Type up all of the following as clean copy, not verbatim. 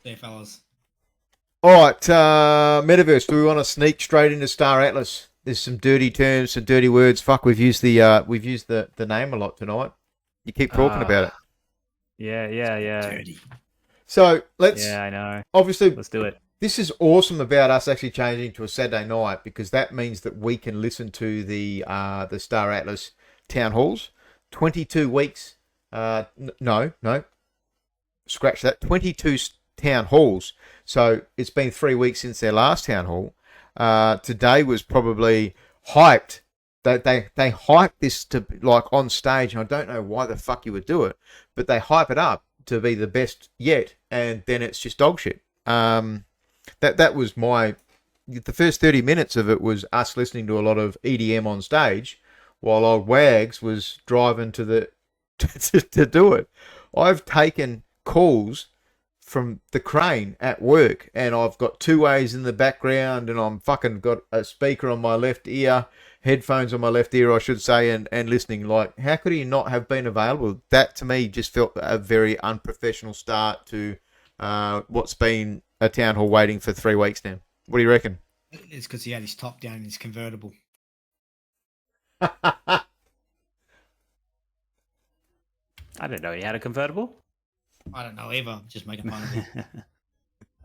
there, fellas. All right, Metaverse. Do we want to sneak straight into Star Atlas? There's some dirty terms, some dirty words. Fuck, we've used the name a lot tonight. You keep talking about it. Yeah. Dirty. So let's. Yeah, I know. Obviously, Let's do it. this is awesome about us actually changing to a Saturday night because that means that we can listen to the Star Atlas town halls. 22 weeks. No. Scratch that. 22 town halls. So it's been 3 weeks since their last town hall. Today was probably hyped. They hyped this to like on stage, and I don't know why the fuck you would do it, but they hype it up to be the best yet, and then it's just dog shit. That was the first 30 minutes of it was us listening to a lot of EDM on stage, while old Wags was driving to do it. I've taken calls from the crane at work, and I've got two ways in the background, and I'm fucking got a speaker on my left ear, headphones on my left ear, I should say, and listening. Like, how could he not have been available? That to me just felt a very unprofessional start to what's been a town hall waiting for 3 weeks now. What do you reckon? It's because he had his top down in his convertible. I didn't know he had a convertible. I don't know either. Just making fun of it.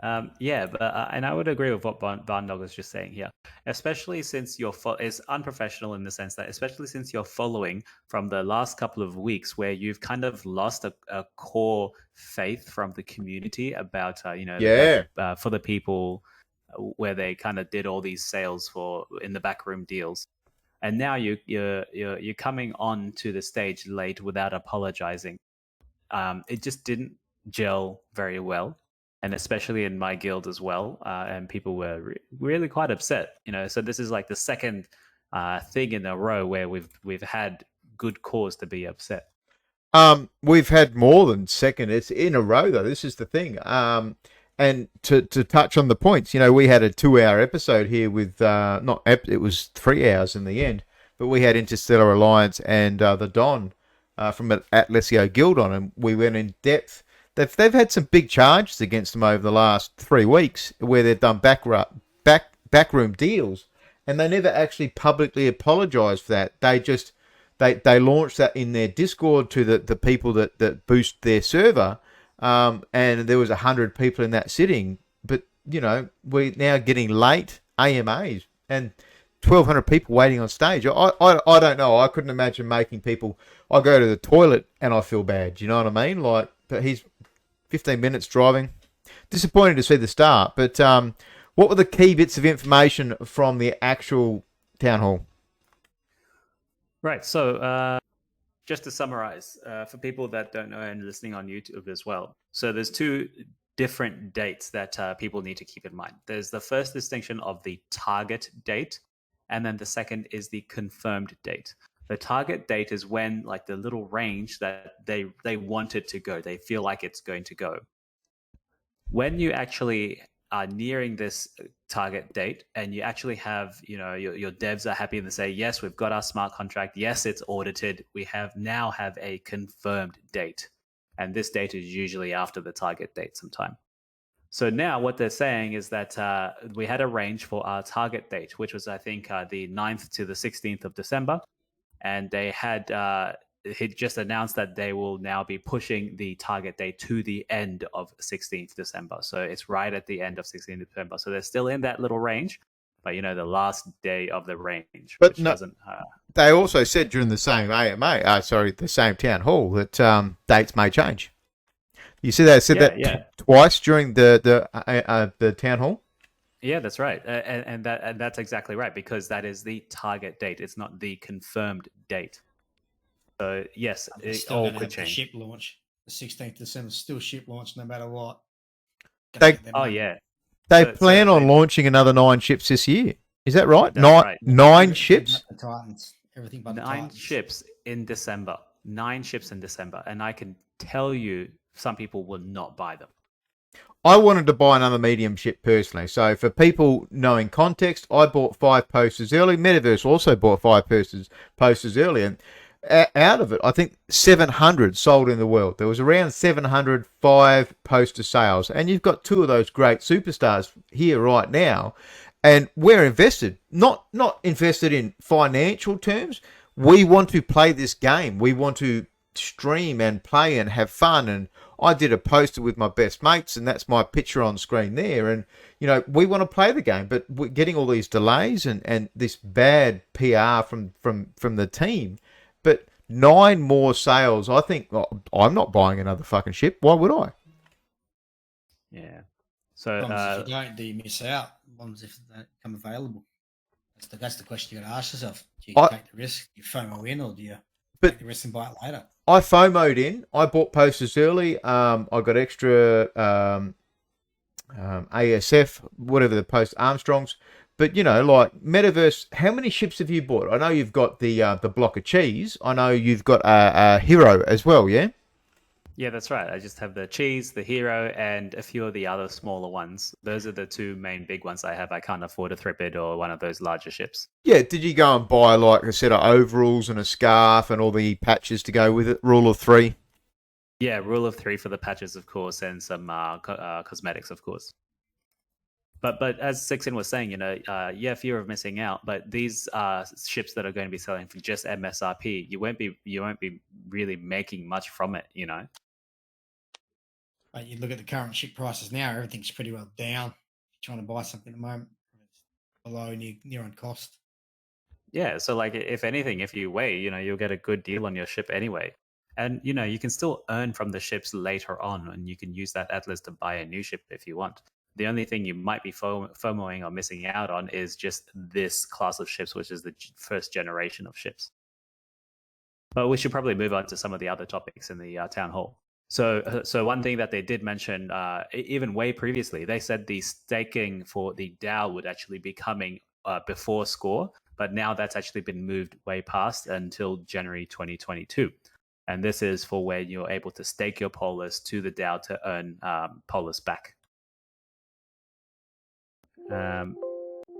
And I would agree with what Barndog was just saying here, especially since it's unprofessional in the sense that, especially since you're following from the last couple of weeks where you've kind of lost a core faith from the community about, for the people where they kind of did all these sales for in the backroom deals. And now you're coming on to the stage late without apologizing. It just didn't gel very well, and especially in my guild as well. And people were really quite upset. So this is like the second thing in a row where we've had good cause to be upset. We've had more than second. It's in a row though. This is the thing. And to touch on the points, we had a 2-hour episode here with it was 3 hours in the end, but we had Interstellar Alliance and the Don from Atlasio Guild on, and we went in depth. They've had some big charges against them over the last 3 weeks where they've done backroom deals, and they never actually publicly apologised for that. They launched that in their Discord to the people that boost their server, and there was 100 people in that sitting. But we're now getting late AMAs and 1,200 people waiting on stage. I don't know. I couldn't imagine making people. I go to the toilet and I feel bad. Do you know what I mean? Like, but he's 15 minutes driving. Disappointed to see the start. But what were the key bits of information from the actual town hall? Right. So just to summarize, for people that don't know and listening on YouTube as well. So there's two different dates that people need to keep in mind. There's the first distinction of the target date, and then the second is the confirmed date. The target date is when, like, the little range that they want it to go. They feel like it's going to go. When you actually are nearing this target date and you actually have, your devs are happy and they say, yes, we've got our smart contract. Yes, it's audited. We now have a confirmed date. And this date is usually after the target date sometime. So now what they're saying is that we had a range for our target date, which was, I think, the 9th to the 16th of December. And they had just announced that they will now be pushing the target date to the end of 16th December. So it's right at the end of 16th December. So they're still in that little range, but the last day of the range. But no, they also said during the same the same town hall that dates may change. You see, they said that twice during the town hall. Yeah, that's right, and that's exactly right, because that is the target date. It's not the confirmed date. So yes, it all could change. Ship launch, the 16th December, still ship launch no matter what. They plan on launching launching another 9 ships this year. Is that right? Right. Nine ships. The Titans, everything but the 9 Titans. ships in December. 9 ships in December, and I can tell you, some people will not buy them. I wanted to buy another medium ship personally. So for people knowing context, I bought 5 posters early. Metaverse also bought 5 posters early. And out of it, I think 700 sold in the world. There was around 705 poster sales, and you've got two of those great superstars here right now, and we're invested, not invested in financial terms. We want to play this game. We want to stream and play and have fun. And I did a poster with my best mates, and that's my picture on screen there. And we want to play the game, but we're getting all these delays and this bad PR from the team. But 9 more sales. I think I'm not buying another fucking ship. Why would I? Yeah. So if you don't, do you miss out? Ones if they come available. That's the question you got to ask yourself. Do you take the risk? Do you FOMO in, or do you take the risk and buy it later? I FOMO'd in. I bought posters early. I got extra ASF, whatever the post Armstrongs. But like Metaverse, how many ships have you bought? I know you've got the block of cheese. I know you've got a hero as well. Yeah. Yeah, that's right. I just have the cheese, the hero, and a few of the other smaller ones. Those are the two main big ones I have. I can't afford a Threepid or one of those larger ships. Yeah, did you go and buy like a set of overalls and a scarf and all the patches to go with it? Rule of 3? Yeah, rule of 3 for the patches, of course, and some cosmetics, of course. But as Sixin was saying, fear of missing out. But these ships that are going to be selling for just MSRP, you won't be really making much from it, But you look at the current ship prices now; everything's pretty well down. If you're trying to buy something at the moment, it's below near on cost. Yeah, so like if anything, if you wait, you'll get a good deal on your ship anyway. And you can still earn from the ships later on, and you can use that Atlas to buy a new ship if you want. The only thing you might be FOMOing or missing out on is just this class of ships, which is the first generation of ships. But we should probably move on to some of the other topics in the town hall. So one thing that they did mention, even way previously, they said the staking for the DAO would actually be coming before score, but now that's actually been moved way past until January 2022. And this is for when you're able to stake your Polus to the DAO to earn Polus back.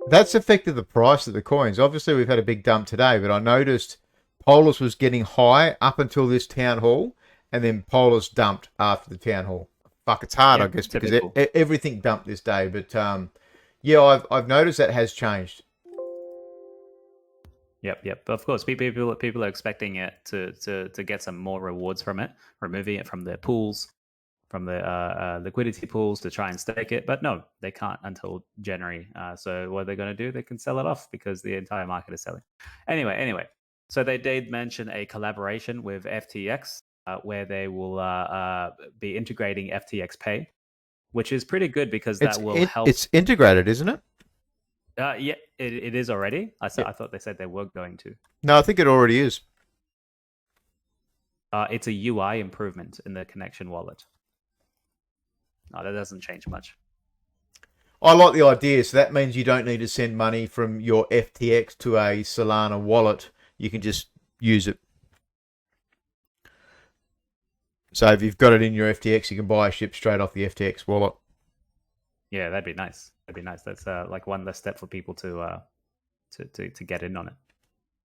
That's affected the price of the coins. Obviously, we've had a big dump today, but I noticed Polus was getting high up until this town hall, and then Polus dumped after the town hall. Fuck, it's hard, I guess, because everything dumped this day. But I've noticed that has changed. Yep. But of course, people are expecting it to get some more rewards from it, removing it from their pools, from the liquidity pools to try and stake it. But no, they can't until January. So what they're going to do, they can sell it off because the entire market is selling. Anyway, so they did mention a collaboration with FTX where they will be integrating FTX Pay, which is pretty good because that will help. It's integrated, isn't it? Yeah, it is already. I thought they said they were going to. No, I think it already is. It's a UI improvement in the connection wallet. No, that doesn't change much. I like the idea. So that means you don't need to send money from your FTX to a Solana wallet. You can just use it. So if you've got it in your FTX, you can buy a ship straight off the FTX wallet. Yeah, that'd be nice. That's like one less step for people to get in on it.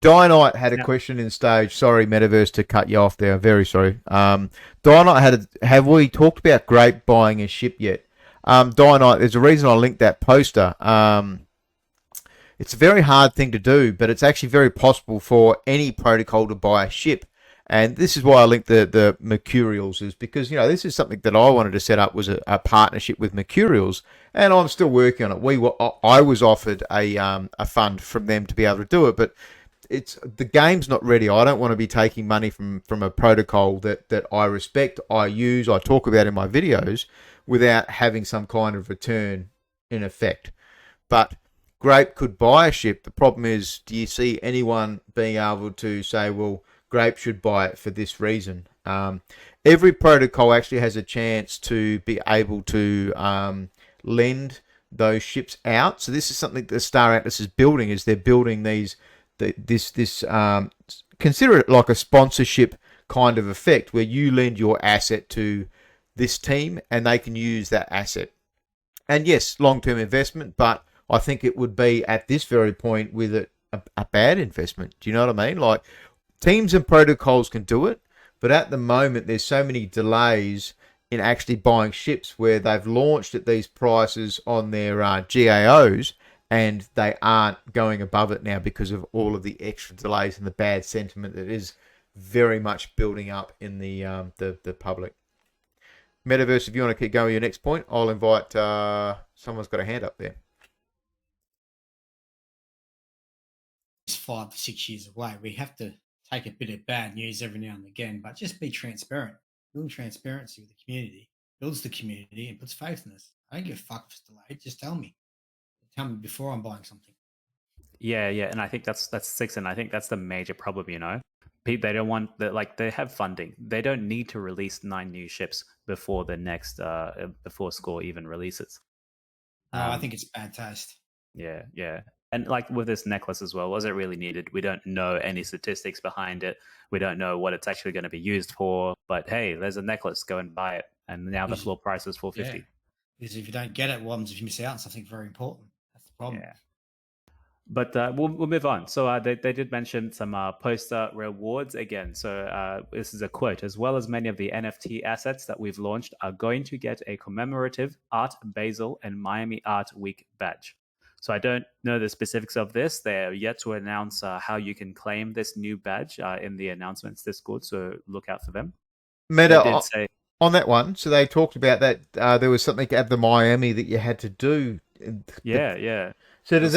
Dynite had a question in stage. Sorry, Metaverse, to cut you off there. Very sorry. Dynite have we talked about Grape buying a ship yet? Dynite, there's a reason I linked that poster. It's a very hard thing to do, but it's actually very possible for any protocol to buy a ship. And this is why I linked the Mercurials, is because, this is something that I wanted to set up, was a partnership with Mercurials, and I'm still working on it. I was offered a fund from them to be able to do it, but the game's not ready. I don't want to be taking money from a protocol that I respect, I use, I talk about in my videos, without having some kind of return in effect. But Grape could buy a ship. The problem is, do you see anyone being able to say, well, Grape should buy it for this reason? Every protocol actually has a chance to be able to lend those ships out. So this is something that Star Atlas is building. Is they're building this consider it like a sponsorship kind of effect, where you lend your asset to this team and they can use that asset. And yes, long-term investment, but I think it would be at this very point with it a bad investment. Do you know what I mean? Like, teams and protocols can do it, but at the moment there's so many delays in actually buying ships where they've launched at these prices on their GAOs, and they aren't going above it now because of all of the extra delays and the bad sentiment that is very much building up in the public. Metaverse, if you want to keep going with your next point, I'll invite someone's got a hand up there. It's 5 to 6 years away. We have to take a bit of bad news every now and again, but just be transparent. Building transparency with the community builds the community and puts faith in us. I don't give a fuck if it's delayed. Just tell me. Tell me before I'm buying something. Yeah, and I think that's 6, and I think that's the major problem. They don't want that. Like, they have funding. They don't need to release 9 new ships before the next before Score even releases. No, I think it's bad taste. Yeah. And like with this necklace as well, was it really needed? We don't know any statistics behind it. We don't know what it's actually going to be used for. But hey, there's a necklace. Go and buy it. And now the floor price is $450. Yeah. Because if you don't get it, what happens if you miss out on something very important? That's the problem. Yeah. But we'll move on. So they did mention some poster rewards again. So this is a quote. As well as many of the NFT assets that we've launched are going to get a commemorative Art Basel and Miami Art Week badge. So I don't know the specifics of this. They're yet to announce how you can claim this new badge in the announcements Discord. So look out for them. Meta, on that one, so they talked about that there was something at the Miami that you had to do. Yeah. So does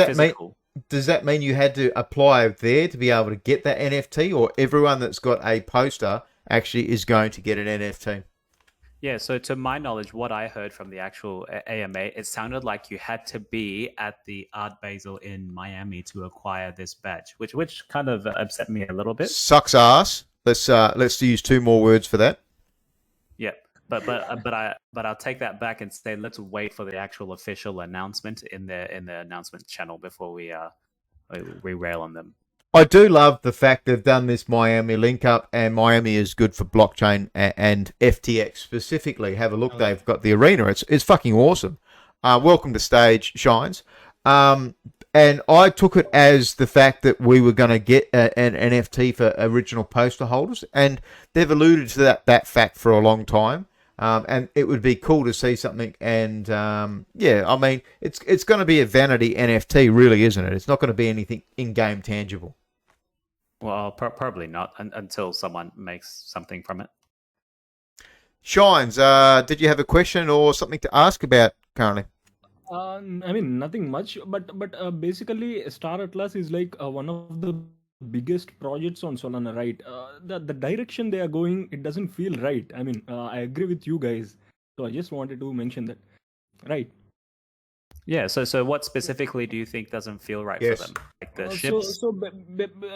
that mean you had to apply there to be able to get that NFT, or everyone that's got a poster actually is going to get an NFT? Yeah, so to my knowledge, what I heard from the actual AMA, it sounded like you had to be at the Art Basel in Miami to acquire this badge, which kind of upset me a little bit. Sucks ass. Let's use 2 more words for that. Yeah, but I'll take that back and say let's wait for the actual official announcement in the announcement channel before we rail on them. I do love the fact they've done this Miami link up, and Miami is good for blockchain and FTX specifically. Have a look. They've got the arena. It's fucking awesome. Welcome to stage, Shines. And I took it as the fact that we were going to get an NFT for original poster holders, and they've alluded to that fact for a long time. And it would be cool to see something. And I mean, it's going to be a vanity NFT, really, isn't it? It's not going to be anything in-game tangible. Well, probably not until someone makes something from it. Shines, did you have a question or something to ask about currently? I mean, nothing much, but basically, Star Atlas is like one of the biggest projects on Solana, right? The direction they are going, it doesn't feel right. I mean, I agree with you guys, so I just wanted to mention that, right? Yeah. So what specifically do you think doesn't feel right for them? Like the ships.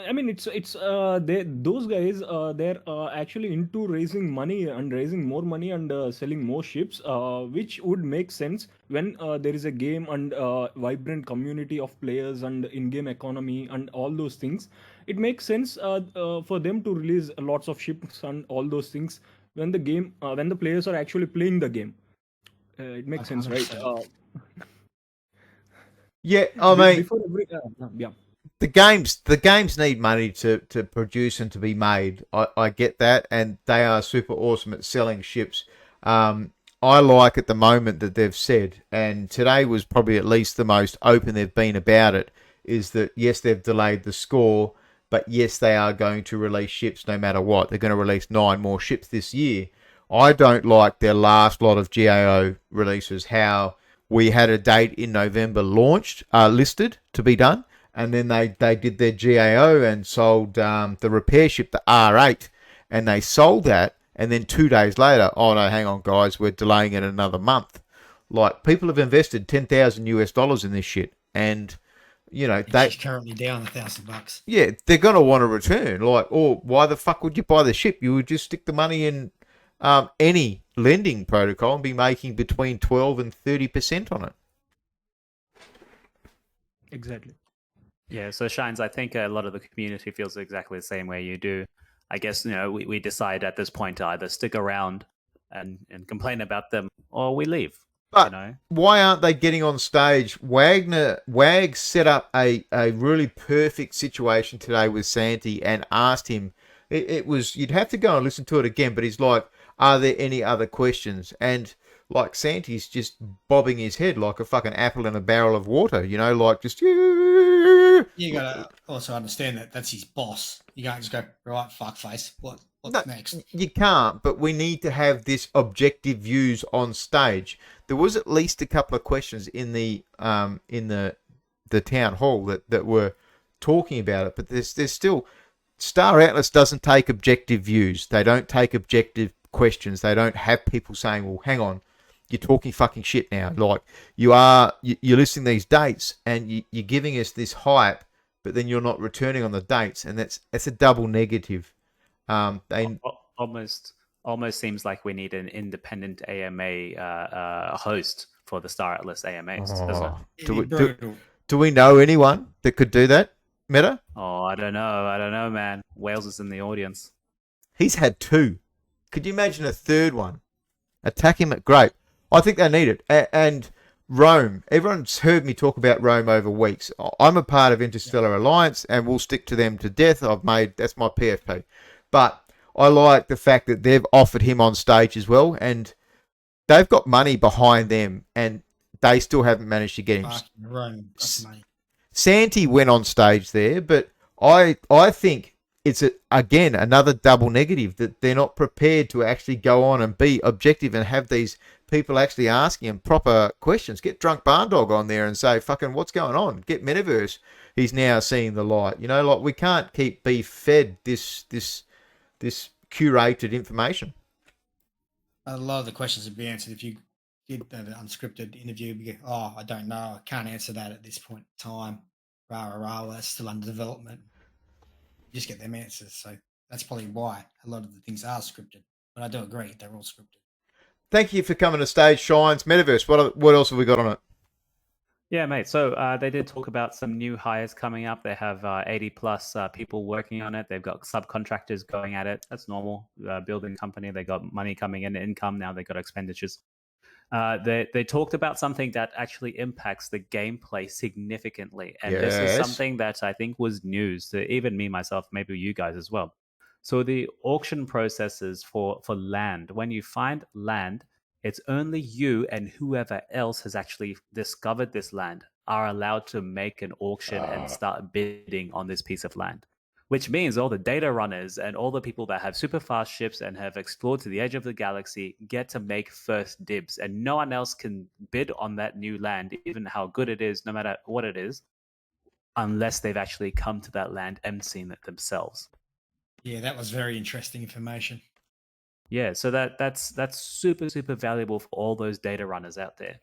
I mean, it's those guys they're actually into raising money and raising more money and selling more ships, which would make sense when there is a game and vibrant community of players and in-game economy and all those things. It makes sense for them to release lots of ships and all those things when the game when the players are actually playing the game. It makes sense, right? Yeah, I mean, before every, the games need money to produce and to be made. I get that, and they are super awesome at selling ships. I like at the moment that they've said, and today was probably at least the most open they've been about it, is that yes, they've delayed the Score, but yes, they are going to release ships no matter what. They're going to release 9 more ships this year. I don't like their last lot of GAO releases, how we had a date in November listed to be done, and then they did their GAO and sold the repair ship, the R8, and they sold that, and then 2 days later, oh no, hang on guys, we're delaying it another month. Like, people have invested $10,000 in this shit, and you know they're currently down $1,000. Yeah, they're gonna want to return. Like, or why the fuck would you buy the ship? You would just stick the money in any lending protocol and be making between 12 and 30% on it. Exactly. Yeah, so Shines, I think a lot of the community feels exactly the same way you do. I guess, we decide at this point to either stick around and complain about them, or we leave. But you know. why aren't they getting on stage? Wag set up a really perfect situation today with Santi and asked him. It was, you'd have to go and listen to it again, but he's like, are there any other questions? And like Santi's just bobbing his head like a fucking apple in a barrel of water, you know, like just. You gotta also understand that that's his boss. You can't just go, right, fuckface. What's next? You can't, but we need to have this objective views on stage. There was at least a couple of questions in the town hall that were talking about it, but there's still Star Atlas doesn't take objective views. They don't take objective questions. They don't have people saying, well, hang on, you're talking fucking shit now. Like you're listing these dates and you're giving us this hype, but then you're not returning on the dates, and that's a double negative. Almost seems like we need an independent AMA host for the Star Atlas AMAs, doesn't it? Do we know anyone that could do that, Meta? Oh, I don't know, man. Wales is in the audience. He's had 2. Could you imagine a third one? Attack him at Grape. I think they need it. And Rome. Everyone's heard me talk about Rome over weeks. I'm a part of Interstellar Alliance, and we'll stick to them to death. That's my PFP. But I like the fact that they've offered him on stage as well, and they've got money behind them, and they still haven't managed to get him. Rome got money. Santi went on stage there, but I think it's again another double negative that they're not prepared to actually go on and be objective and have these people actually asking him proper questions. Get Drunk Barndog on there and say, fucking, what's going on? Get Metaverse. He's now seeing the light. You know, like we can't be fed this curated information. A lot of the questions would be answered if you did an unscripted interview. You go, oh, I don't know. I can't answer that at this point in time. That's still under development. You just get them answers. So that's probably why a lot of the things are scripted. But I do agree, they're all scripted. Thank you for coming to Stage Shines. Metaverse, what else have we got on it? Yeah, mate. So they did talk about some new hires coming up. They have 80 plus people working on it. They've got subcontractors going at it. That's normal. Building company, they got money coming in, income. Now they got expenditures. They talked about something that actually impacts the gameplay significantly. And This is something that I think was news to even me, myself, maybe you guys as well. So the auction processes for land, when you find land, it's only you and whoever else has actually discovered this land are allowed to make an auction and start bidding on this piece of land, which means all the data runners and all the people that have super fast ships and have explored to the edge of the galaxy get to make first dibs, and no one else can bid on that new land, even how good it is, no matter what it is, unless they've actually come to that land and seen it themselves. Yeah, that was very interesting information. Yeah, so that's super, super valuable for all those data runners out there.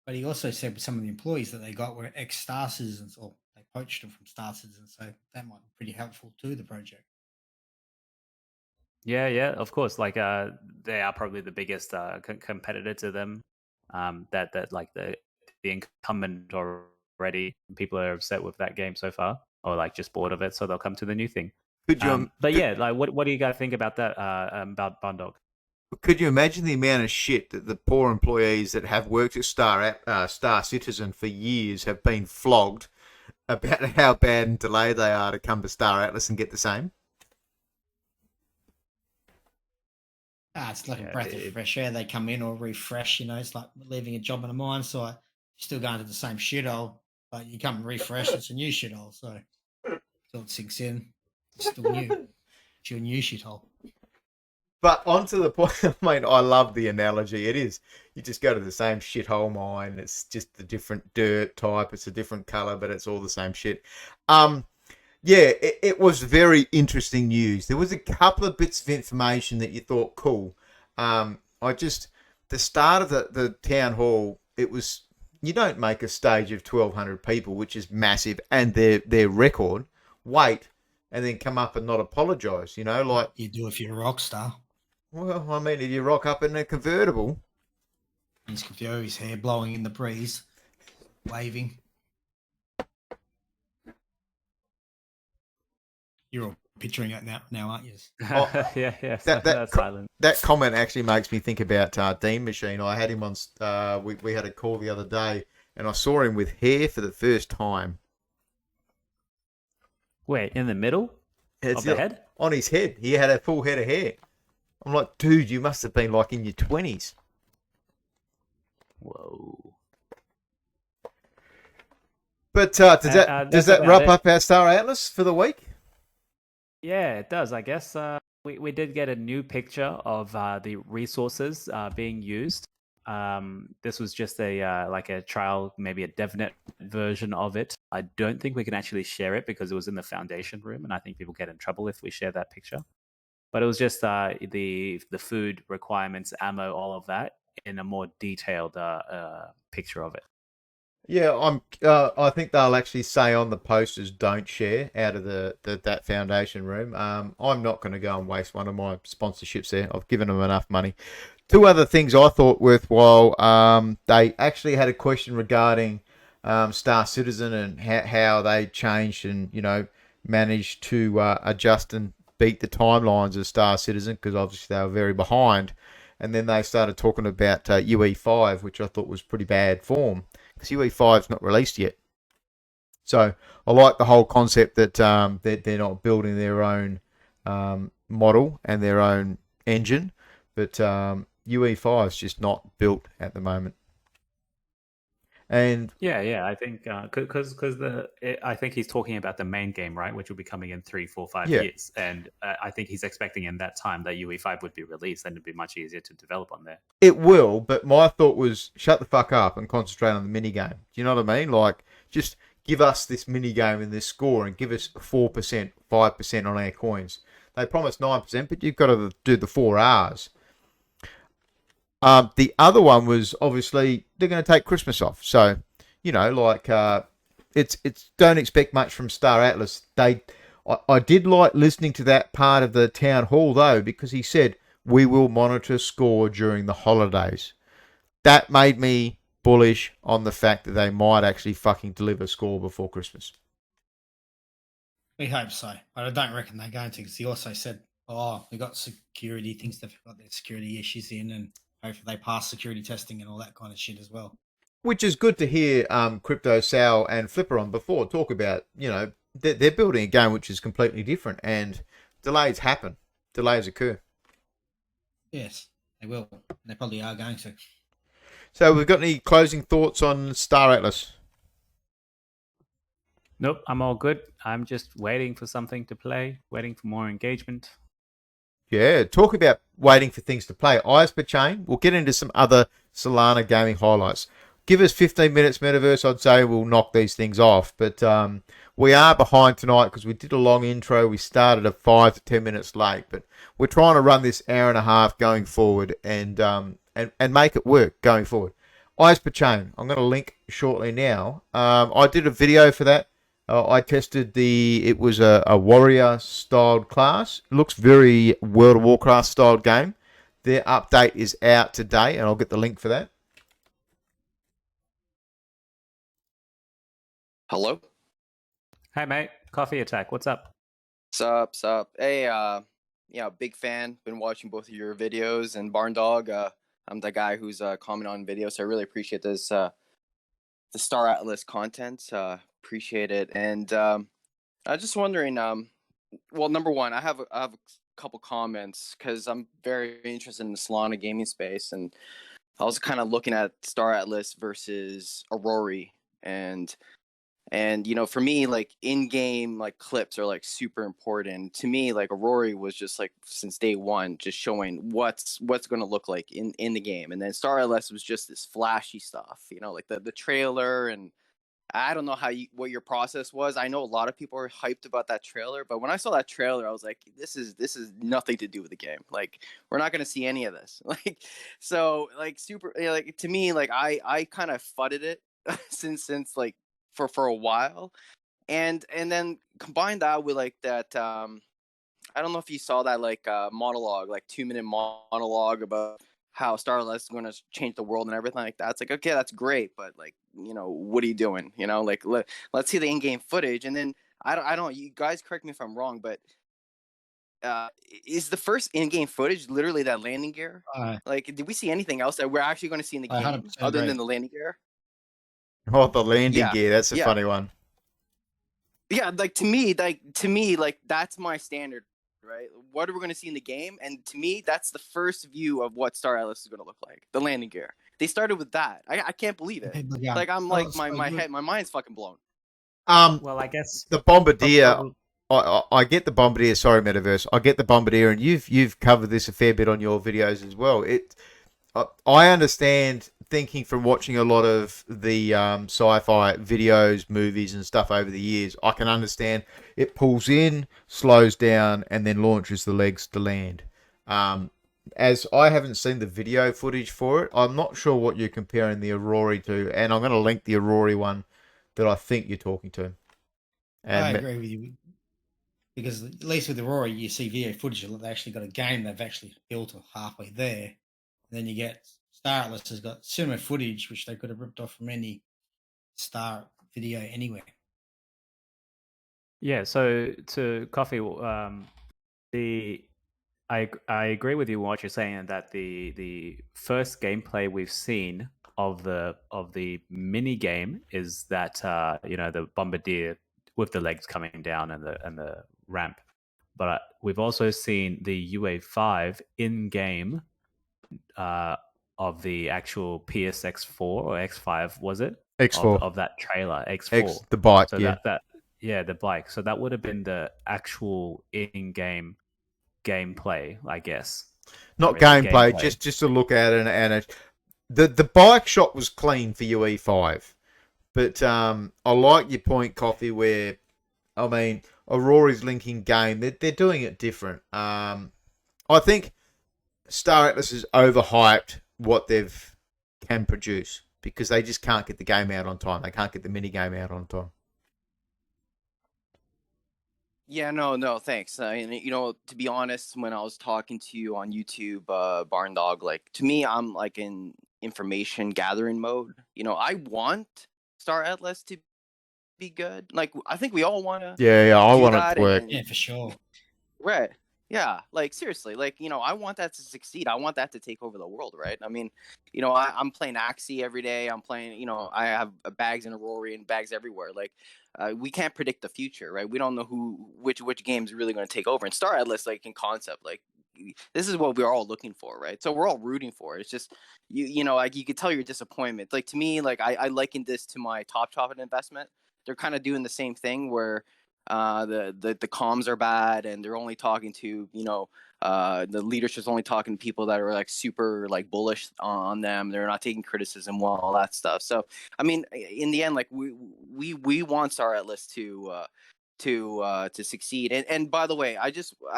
But he also said some of the employees that they got were ex-Star Citizens, or they poached them from Star Citizens, so that might be pretty helpful to the project. Yeah, of course. Like they are probably the biggest competitor to them. That like the incumbent already. People are upset with that game so far, or like just bored of it, so they'll come to the new thing. But yeah, like what do you guys think about that? About Barndog? Could you imagine the amount of shit that the poor employees that have worked at Star Citizen for years have been flogged about how bad and delayed they are to come to Star Atlas and get the same? It's like a breath of fresh air. They come in or refresh, it's like leaving a job in a mine site. You're still going to the same shithole, but you come and refresh, it's a new shithole. So until it sinks in, it's still new. It's your new shithole. But onto the point, I love the analogy. It is. You just go to the same shithole mine. It's just a different dirt type. It's a different colour, but it's all the same shit. Yeah, it was very interesting news. There was a couple of bits of information that you thought cool. The start of the town hall, it was, you don't make a stage of 1,200 people, which is massive, and their record, wait, and then come up and not apologise, like... You do if you're a rock star. Well, I mean, if you rock up in a convertible... He's confused, his hair blowing in the breeze, waving. You're Picturing it now, aren't you? Oh, yeah. that Silent. that comment actually makes me think about Dean Machine. I had him on. We had a call the other day, and I saw him with hair for the first time. Wait, in the middle of the head? On his head. He had a full head of hair. I'm like, dude, you must have been like in your 20s. Whoa. But does that wrap up our Star Atlas for the week? Yeah, it does. I guess we did get a new picture of the resources being used. This was just a like a trial, maybe a DevNet version of it. I don't think we can actually share it because it was in the foundation room, and I think people get in trouble if we share that picture. But it was just the food requirements, ammo, all of that in a more detailed picture of it. Yeah, I think they'll actually say on the posters, "Don't share" out of that foundation room. I'm not going to go and waste one of my sponsorships there. I've given them enough money. Two other things I thought worthwhile. They actually had a question regarding Star Citizen and how they changed and managed to adjust and beat the timelines of Star Citizen, because obviously they were very behind. And then they started talking about UE5, which I thought was pretty bad form, because UE5 is not released yet. So I like the whole concept that they're not building their own model and their own engine, but UE5 is just not built at the moment. And yeah, I think because I think he's talking about the main game, right, which will be coming in 3, 4, 5 years, and I think he's expecting in that time that UE5 would be released, and it'd be much easier to develop on there. It will, but my thought was shut the fuck up and concentrate on the mini game. Do you know what I mean? Like, just give us this mini game and this score, and give us 4%, 5% on our coins. They promised 9%, but you've got to do the 4 R's. The other one was obviously they're going to take Christmas off, so it's don't expect much from Star Atlas. I did like listening to that part of the town hall though, because he said we will monitor score during the holidays. That made me bullish on the fact that they might actually fucking deliver score before Christmas. We hope so, but I don't reckon they're going to, because he also said, we got security things, they've got their security issues in, and hopefully they pass security testing and all that kind of shit as well. Which is good to hear Crypto, Sal and Flipper on before talk about, they're building a game which is completely different, and delays happen. Delays occur. Yes, they will. They probably are going to. So we've got any closing thoughts on Star Atlas? Nope, I'm all good. I'm just waiting for something to play, waiting for more engagement. Yeah, talk about waiting for things to play. Eyes per chain. We'll get into some other Solana gaming highlights. Give us 15 minutes, Metaverse. I'd say we'll knock these things off. But we are behind tonight because we did a long intro. We started at 5 to 10 minutes late. But we're trying to run this hour and a half going forward and make it work going forward. Eyes per chain. I'm going to link shortly now. I did a video for that. I tested it was a warrior-styled class. It looks very World of Warcraft-styled game. Their update is out today, and I'll get the link for that. Hello? Hey, mate. Coffee Attack. What's up? Sup? Hey, big fan. Been watching both of your videos, and Barndog, I'm the guy who's commenting on videos, so I really appreciate this, the Star Atlas content. Appreciate it. And I was just wondering, well, number one, I have a couple comments because I'm very interested in the Solana gaming space, and I was kind of looking at Star Atlas versus Aurora, and for me, like in-game like clips are like super important to me. Like Aurora was just like since day one just showing what's going to look like in the game, and then Star Atlas was just this flashy stuff, like the trailer. And I don't know what your process was. I know a lot of people are hyped about that trailer, but when I saw that trailer, I was like, this is nothing to do with the game. Like, we're not going to see any of this. Like, so like super, like to me, like I kind of fudded it since like for a while, and then combine that with like that. I don't know if you saw that like monologue, like 2-minute monologue about how Star Atlas is going to change the world and everything like that. It's like, okay, that's great, but like, what are you doing? Like let's see the in-game footage. And then I don't, you guys correct me if I'm wrong, but is the first in-game footage literally that landing gear? Like, did we see anything else that we're actually going to see in the I game 100% other agree. than the landing gear? Oh, the landing Yeah, gear. That's a yeah. funny one. Yeah, like to me, like that's my standard, right? What are we going to see in the game? And to me, that's the first view of what Star Atlas is going to look like. The landing gear. They started with that. I can't believe it. People go, Like I'm "Oh, like it's my so my good." head, my mind's fucking blown. Well, I guess The Bombardier. prob- I get the Bombardier. Sorry, Metaverse. I get the Bombardier, and you've covered this a fair bit on your videos as well. I understand thinking from watching a lot of the sci-fi videos, movies, and stuff over the years. I can understand it pulls in, slows down, and then launches the legs to land. As I haven't seen the video footage for it, I'm not sure what you're comparing the Aurora to, and I'm going to link the Aurora one that I think you're talking to. I And agree with you because at least with Aurora, you see video footage. They actually got a game they've actually built halfway there. And then you get Star Atlas has got cinema footage, which they could have ripped off from any Star video anywhere. yeah. So to Coffee, I agree with you what you're saying, that the first gameplay we've seen of the mini game is that the Bombardier with the legs coming down and the ramp, but we've also seen the UA5 in game of the actual PSX4 or X5, was it? X4 of that trailer X4, the bike, so yeah. the bike. So that would have been the actual in-game gameplay, I guess. Not really gameplay, just to look at it, and the bike shot was clean for UE5, but I like your point, Coffee. Where I mean, Aurora's linking game, they're doing it different. I think Star Atlas is overhyped what they've can produce because they just can't get the game out on time. They can't get the mini game out on time. Yeah, no, thanks. And to be honest, when I was talking to you on YouTube, Barndog, like to me, I'm like in information gathering mode. I want Star Atlas to be good. Like I think we all want to. Yeah, I do want it that to work. and- Yeah, for sure. Right. Yeah, like seriously, like I want that to succeed. I want that to take over the world, right? I mean, I'm playing Axie every day. I'm playing, I have bags in Aurora and bags everywhere. Like, we can't predict the future, right? We don't know which game is really going to take over. And Star Atlas, like in concept, like this is what we're all looking for, right? So we're all rooting for it. It's just like you could tell your disappointment. Like to me, like I likened this to my Top investment. They're kind of doing the same thing where the comms are bad and they're only talking to the leadership's only talking to people that are like super like bullish on them. They're not taking criticism well, all that stuff. So I mean, in the end, like we want Star Atlas to succeed. And by the way, I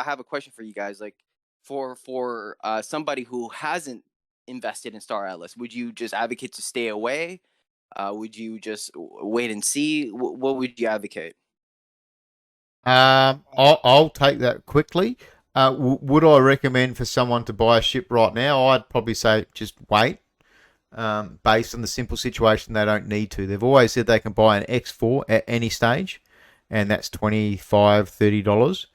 have a question for you guys. Like for somebody who hasn't invested in Star Atlas, would you just advocate to stay away? Would you just wait and see? What would you advocate? I'll take that quickly. Would I recommend for someone to buy a ship right now? I'd probably say just wait. Based on the simple situation, they don't need to. They've always said they can buy an X4 at any stage, and that's $25, $30.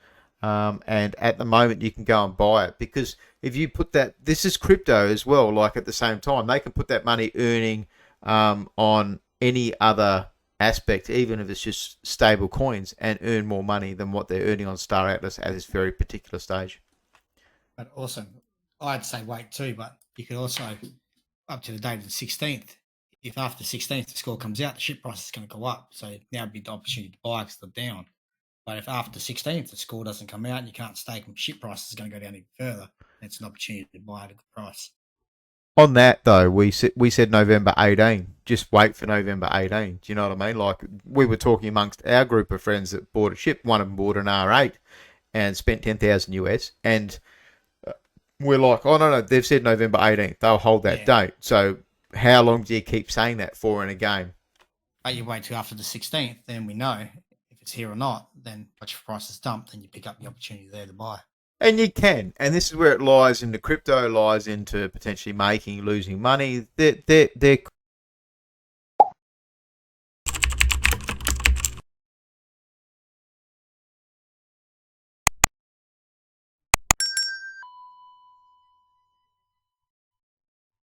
And at the moment, you can go and buy it because if you put that, this is crypto as well. Like at the same time, they can put that money earning on any other aspect, even if it's just stable coins, and earn more money than what they're earning on Star Atlas at this very particular stage. But also, I'd say wait too, but you could also, up to the date of the 16th, if after the 16th the score comes out, the ship price is going to go up. So now would be the opportunity to buy because they're down. But if after the 16th the score doesn't come out and you can't stake them, ship price is going to go down even further. It's an opportunity to buy at a good price. On that though, we said November 18. Just wait for November 18. Do you know what I mean? Like we were talking amongst our group of friends that bought a ship. One of them bought an R8 and spent 10,000 US. And we're like, oh no, they've said November 18th. They'll hold that date. So how long do you keep saying that for in a game? But you wait till after the 16th, then we know if it's here or not. Then once your price is dumped, then you pick up the opportunity there to buy. And you can, and this is where it lies into crypto, lies into potentially losing money. They're